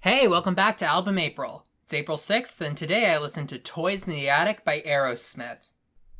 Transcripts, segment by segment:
Hey, welcome back to Album April. It's April 6th, and today I listened to Toys in the Attic by Aerosmith.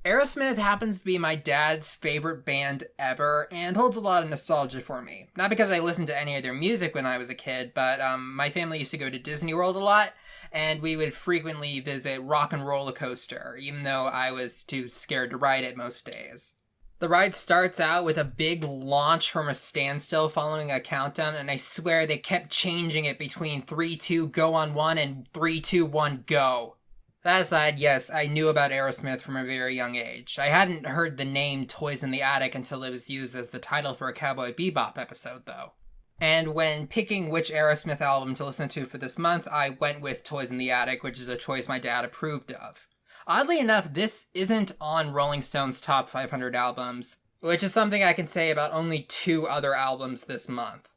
Aerosmith happens to be my dad's favorite band ever and holds a lot of nostalgia for me. Not because I listened to any of their music when I was a kid, but my family used to go to Disney World a lot, and we would frequently visit Rock and Roller Coaster, even though I was too scared to ride it most days. The ride starts out with a big launch from a standstill following a countdown, and I swear they kept changing it between 3, 2, go on 1 and 3, 2, 1, go. That aside, yes, I knew about Aerosmith from a very young age. I hadn't heard the name Toys in the Attic until it was used as the title for a Cowboy Bebop episode, though. And when picking which Aerosmith album to listen to for this month, I went with Toys in the Attic, which is a choice my dad approved of. Oddly enough, this isn't on Rolling Stone's top 500 albums, which is something I can say about only 2 other albums this month.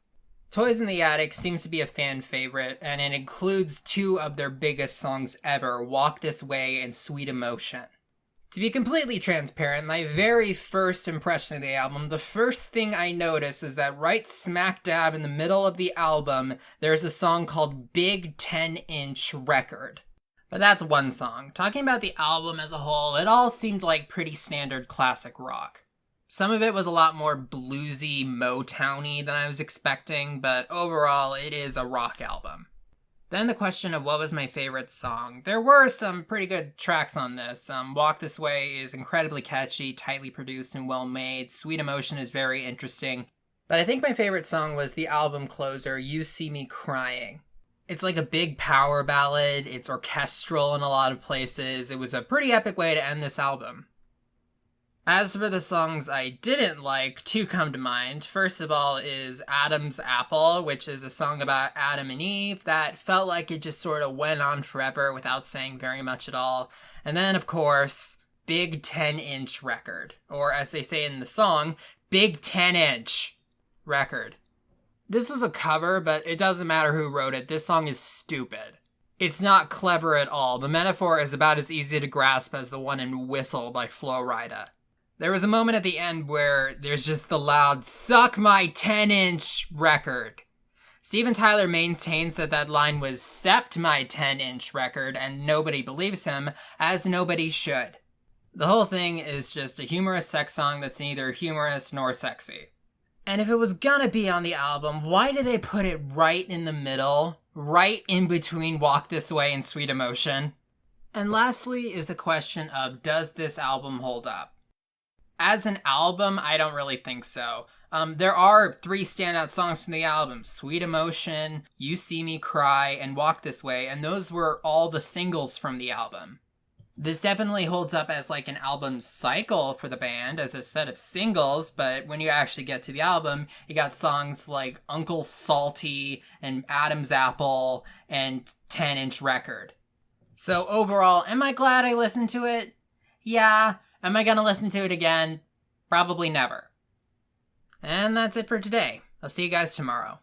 Toys in the Attic seems to be a fan favorite, and it includes 2 of their biggest songs ever, Walk This Way and Sweet Emotion. To be completely transparent, my very first impression of the album, the first thing I notice is that right smack dab in the middle of the album, there's a song called Big 10-Inch Record. But that's one song. Talking about the album as a whole, it all seemed like pretty standard classic rock. Some of it was a lot more bluesy, Motowny than I was expecting, but overall, it is a rock album. Then the question of what was my favorite song. There were some pretty good tracks on this. Walk This Way is incredibly catchy, tightly produced, and well made. Sweet Emotion is very interesting. But I think my favorite song was the album closer, You See Me Crying. It's like a big power ballad, it's orchestral in a lot of places. It was a pretty epic way to end this album. As for the songs I didn't like, 2 come to mind. First of all is Adam's Apple, which is a song about Adam and Eve that felt like it just sort of went on forever without saying very much at all. And then, of course, Big 10-Inch Record, or as they say in the song, Big 10-Inch Record. This was a cover, but it doesn't matter who wrote it. This song is stupid. It's not clever at all. The metaphor is about as easy to grasp as the one in Whistle by Flo Rida. There was a moment at the end where there's just the loud, suck my 10-inch record. Steven Tyler maintains that line was sept my 10-inch record, and nobody believes him, as nobody should. The whole thing is just a humorous sex song that's neither humorous nor sexy. And if it was gonna be on the album, why did they put it right in the middle? Right in between Walk This Way and Sweet Emotion? And lastly is the question of, does this album hold up? As an album, I don't really think so. There are 3 standout songs from the album, Sweet Emotion, You See Me Cry, and Walk This Way, and those were all the singles from the album. This definitely holds up as like an album cycle for the band, as a set of singles, but when you actually get to the album, you got songs like Uncle Salty and Adam's Apple and 10-Inch Record. So overall, am I glad I listened to it? Yeah. Am I gonna listen to it again? Probably never. And that's it for today. I'll see you guys tomorrow.